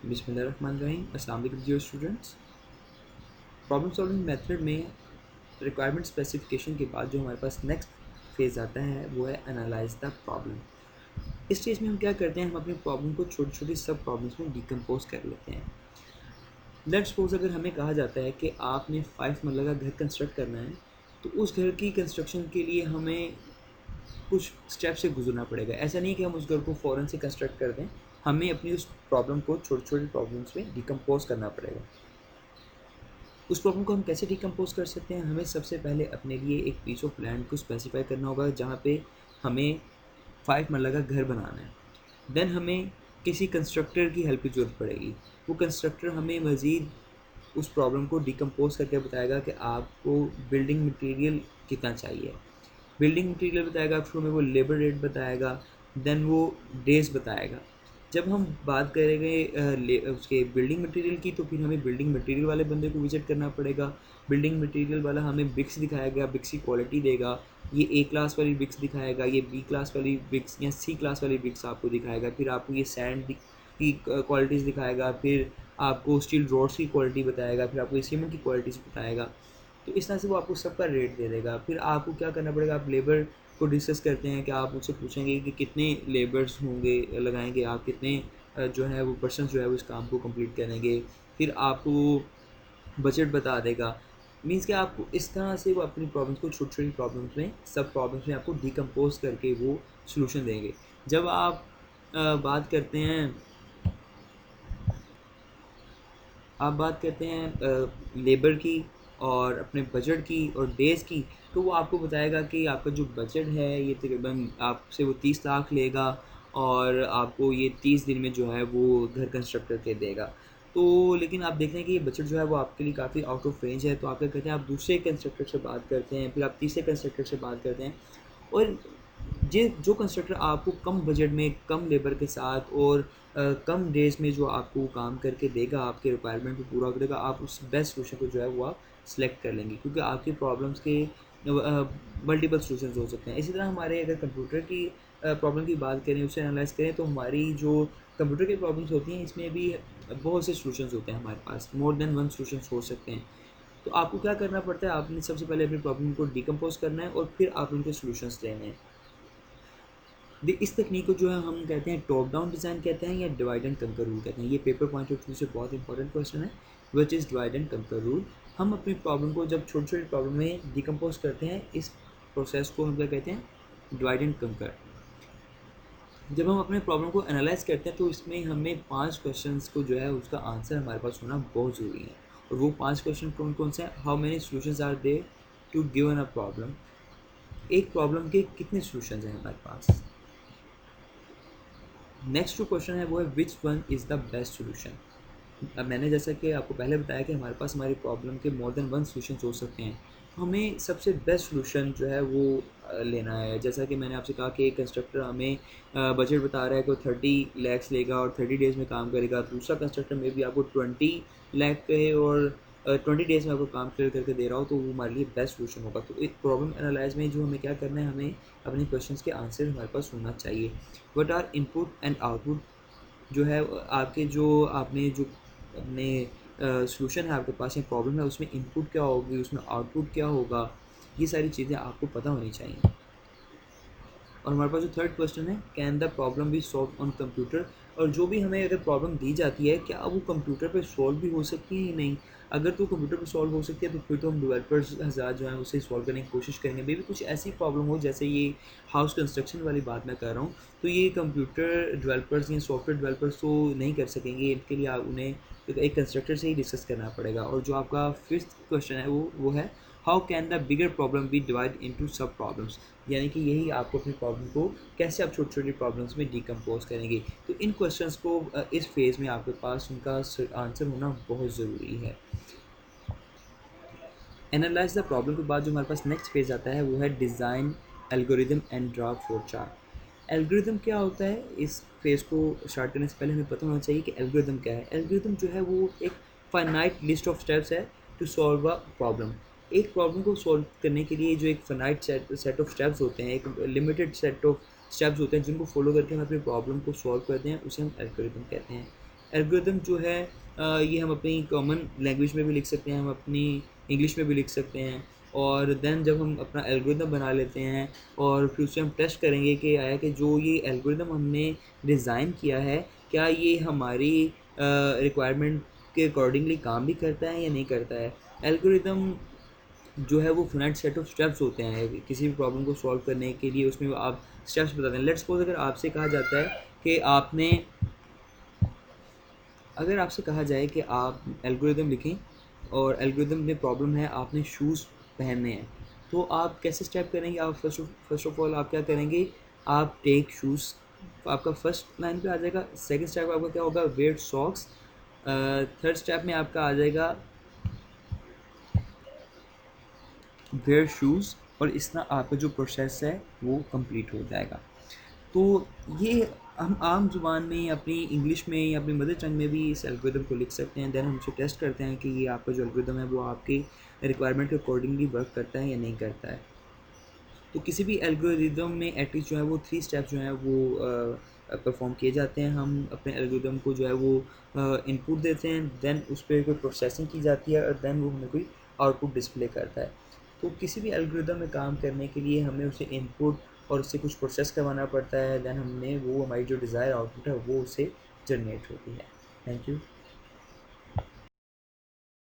बिस्मिल्लाहिर्रहमानिर्रहीम। अस्सलाम वालेकुम dear students. Problem solving method में रिक्वायरमेंट स्पेसिफिकेशन के बाद जो हमारे पास नेक्स्ट फेज़ आता है वो है एनालाइज द प्रॉब्लम। इस स्टेज में हम क्या करते हैं, हम अपनी प्रॉब्लम को छोटी छोटी सब प्रॉब्लम्स में डिकम्पोज कर लेते हैं। लेट्स सपोज अगर हमें कहा जाता है कि आपने 5 मरला का घर कंस्ट्रक्ट करना है, तो उस घर की कंस्ट्रक्शन के लिए हमें कुछ स्टेप से गुजरना पड़ेगा। ऐसा नहीं कि हम उस घर को फ़ौरन से कंस्ट्रक्ट कर दें, हमें अपनी उस प्रॉब्लम को छोटी छोटी प्रॉब्लम्स में डिकम्पोज करना पड़ेगा। उस प्रॉब्लम को हम कैसे डिकम्पोज कर सकते हैं, हमें सबसे पहले अपने लिए एक पीस ऑफ लैंड को स्पेसिफाई करना होगा जहाँ पे हमें 5 मरला का घर बनाना है। देन हमें किसी कंस्ट्रक्टर की हेल्प की ज़रूरत पड़ेगी। वो कंस्ट्रक्टर हमें मज़ीद उस प्रॉब्लम को डिकम्पोज करके बताएगा कि आपको बिल्डिंग मटेरियल कितना चाहिए। बिल्डिंग मटेरियल बताएगा, फिर हमें वो लेबर रेट बताएगा, देन वो डेज़ बताएगा। जब हम बात करेंगे उसके बिल्डिंग मटेरियल की, तो फिर हमें बिल्डिंग मटेरियल वाले बंदे को विज़िट करना पड़ेगा। बिल्डिंग मटेरियल वाला हमें ब्रिक्स दिखाएगा, ब्रिक्स की क्वालिटी देगा। ये ए क्लास वाली ब्रिक्स दिखाएगा, ये बी क्लास वाली ब्रिक्स या सी क्लास वाली ब्रिक्स आपको दिखाएगा। फिर आपको ये सैंड की क्वालिटीज़ दिखाएगा, फिर आपको स्टील रॉड्स की क्वालिटी बताएगा, फिर आपको सीमेंट की क्वालिटीज़ बताएगा। तो इस तरह से वो आपको सबका रेट दे देगा। फिर आपको क्या करना पड़ेगा, आप लेबर को डिस्कस करते हैं कि आप मुझसे पूछेंगे कि कितने लेबर्स होंगे लगाएंगे आप, कितने जो है वो पर्सन जो है वो इस काम को कंप्लीट करेंगे। फिर आपको बजट बता देगा। मीन्स कि आपको इस तरह से वो अपनी प्रॉब्लम्स को छोटी छोटी प्रॉब्लम्स में, सब प्रॉब्लम्स में आपको डिकम्पोज करके वो सोल्यूशन देंगे। जब आप बात करते हैं, लेबर की और अपने बजट की और डेज़ की, तो वो आपको बताएगा कि आपका जो बजट है ये तकरीबन आपसे वो 30 लाख लेगा और आपको ये 30 दिन में जो है वो घर कंस्ट्रक्ट करके देगा। तो लेकिन आप देख रहे हैं कि ये बजट जो है वो आपके लिए काफ़ी आउट ऑफ रेंज है, तो आप क्या कहते हैं, आप दूसरे कंस्ट्रक्टर से बात करते हैं, फिर आप तीसरे कंस्ट्रक्टर से बात करते हैं। और ये जो कंस्ट्रक्टर आपको कम बजट में, कम लेबर के साथ और कम डेज़ में जो आपको काम करके देगा, आपके रिक्वायरमेंट को पूरा करेगा, आप उस बेस्ट सोल्यूशन को जो है वो आप सेलेक्ट कर लेंगे, क्योंकि आपकी प्रॉब्लम्स के मल्टीपल सॉल्यूशंस हो सकते हैं। इसी तरह हमारे अगर कंप्यूटर की प्रॉब्लम की बात करें, उसे एनालाइज़ करें, तो हमारी जो कंप्यूटर की प्रॉब्लम्स होती हैं इसमें भी बहुत से सॉल्यूशंस होते हैं हमारे पास, मोर देन वन सॉल्यूशंस हो सकते हैं। तो आपको क्या करना पड़ता है, आपने सबसे पहले अपनी प्रॉब्लम को डिकम्पोज करना है और फिर आप उनके सॉल्यूशंस लेने हैं। इस तकनीक को जो है हम कहते हैं टॉप डाउन डिज़ाइन कहते हैं या डिवाइड एंड कंकर रूल कहते हैं। ये पेपर पॉइंट ऑफ व्यू से बहुत इंपॉर्टेंट क्वेश्चन है, विच इज़ डिवाइड एंड कंकर रूल। हम अपनी प्रॉब्लम को जब छोटी छोटी प्रॉब्लम में डिकम्पोज करते हैं, इस प्रोसेस को हम क्या कहते हैं, डिवाइड एंड कंकर। जब हम अपने प्रॉब्लम को एनालाइज करते हैं, तो इसमें हमें 5 क्वेश्चंस को जो है उसका आंसर हमारे पास होना बहुत ज़रूरी है। और वो 5 क्वेश्चन कौन कौन से हैं, how many solutions are there to given a problem. एक प्रॉब्लम के कितने सॉल्यूशंस हैं हमारे पास। नेक्स्ट जो क्वेश्चन है वो है which one is the best solution. अब मैंने जैसा कि आपको पहले बताया कि हमारे पास हमारी प्रॉब्लम के मोर देन वन सोल्यूशन हो सकते हैं, तो हमें सबसे बेस्ट सोल्यूशन जो है वो लेना है। जैसा कि मैंने आपसे कहा कि एक कंस्ट्रक्टर हमें बजट बता रहा है कि वो 30 लैक्स लेगा और 30 डेज़ में काम करेगा। दूसरा कंस्ट्रक्टर में भी आपको 20 लाख पे और 20 डेज़ में आपको काम क्लियर करके दे रहा हो, तो वो हमारे लिए बेस्ट सोल्यूशन होगा। तो एक प्रॉब्लम एनालाइज में जो हमें क्या करना है, हमें अपने क्वेश्चंस के आंसर हमारे पास होना चाहिए। What are input and output, जो है आपके जो आपने जो अपने सॉल्यूशन है आपके पास या प्रॉब्लम है, उसमें इनपुट क्या होगी, उसमें आउटपुट क्या होगा, ये सारी चीज़ें आपको पता होनी चाहिए। और हमारे पास जो थर्ड क्वेश्चन है, can the problem be solve on computer. और जो भी हमें अगर प्रॉब्लम दी जाती है, क्या वो कंप्यूटर पे सॉल्व भी हो सकती है या नहीं। अगर तो कंप्यूटर पे सॉल्व हो सकती है, तो फिर तो हम डेवलपर्स हज़ार जो हैं उसे सॉल्व करने की कोशिश करेंगे। मे भी कुछ ऐसी प्रॉब्लम हो, जैसे ये हाउस कंस्ट्रक्शन वाली बात मैं कर रहा हूँ, तो ये कंप्यूटर डेवलपर्स या सॉफ्टवेयर डेवलपर्स तो नहीं कर सकेंगे। इनके लिए आप उन्हें एक कंस्ट्रक्टर से ही डिस्कस करना पड़ेगा। और जो आपका फिफ्थ क्वेश्चन है वो है how can the bigger problem be divide into sub problems. यानी कि यही आपको अपनी प्रॉब्लम को कैसे आप छोटी छोटी प्रॉब्लम्स में डिकम्पोज करेंगे। तो इन क्वेश्चंस को इस फेज़ में आपके पास उनका आंसर होना बहुत ज़रूरी है। एनालाइज द प्रॉब्लम के बाद जो हमारे पास नेक्स्ट फेज़ आता है वो है design algorithm and draw flow chart. Algorithm क्या होता है, इस फेज़ को स्टार्ट करने से पहले हमें पता होना चाहिए कि एल्गोरिदम क्या है। एल्गोरिदम जो है वो एक फाइनाइट लिस्ट ऑफ स्टेप्स है टू सॉल्व अ प्रॉब्लम। एक प्रॉब्लम को सॉल्व करने के लिए जो एक फाइनाइट सेट ऑफ स्टेप्स होते हैं, एक लिमिटेड सेट ऑफ स्टेप्स होते हैं, जिनको फॉलो करके हम अपनी प्रॉब्लम को सॉल्व करते हैं, उसे हम एल्गोरिदम कहते हैं। एल्गोरिदम जो है ये हम अपनी कॉमन लैंग्वेज में भी लिख सकते हैं, हम अपनी इंग्लिश में भी लिख सकते हैं। और देन जब हम अपना एल्गोरिदम बना लेते हैं और फिर उससे हम टेस्ट करेंगे कि आया कि जो ये एल्गोरिदम हमने डिज़ाइन किया है क्या ये हमारी रिक्वायरमेंट के अकॉर्डिंगली काम भी करता है या नहीं करता है। एल्गोरिदम जो है वो फाइनाइट सेट ऑफ स्टेप्स होते हैं किसी भी प्रॉब्लम को सॉल्व करने के लिए, उसमें आप स्टेप्स बताते हैं। लेट्स सपोज अगर आपसे कहा जाए कि आप एल्गोरिदम लिखें और एल्गोरिदम में प्रॉब्लम है, आपने शूज़ पहनने हैं, तो आप कैसे स्टेप करेंगे। आप फर्स्ट ऑफ ऑल आप क्या करेंगे, आप टेक शूज़, आपका फर्स्ट लाइन पे आ जाएगा। सेकंड स्टेप आपका क्या होगा, वेयर सॉक्स। थर्ड स्टेप में आपका आ जाएगा वेयर शूज़, और इस तरह आपका जो प्रोसेस है वो कंप्लीट हो जाएगा। तो ये हम आम ज़ुबान में अपनी इंग्लिश में या अपनी मदर टंग में भी इस एल्गोरिदम को लिख सकते हैं। देन हम उसे टेस्ट करते हैं कि ये आपका जो एल्गोरिदम है वो आपकी रिक्वायरमेंट के अकॉर्डिंगली वर्क करता है या नहीं करता है। तो किसी भी एल्गोरिदम में एटलीस्ट जो है वो 3 स्टेप्स जो हैं वो परफॉर्म किए जाते हैं। हम अपने एल्गोरिदम को जो है वो इनपुट देते हैं, देन उस पर कोई प्रोसेसिंग की जाती है और देन वो हमें कोई आउटपुट डिस्प्ले करता है। तो किसी भी एल्गोरिदम में काम करने के लिए हमें उसे इनपुट और उससे कुछ प्रोसेस करवाना पड़ता है, देन हमने वो हमारी जो डिज़ायर आउटपुट है वो उसे जनरेट होती है। Thank you.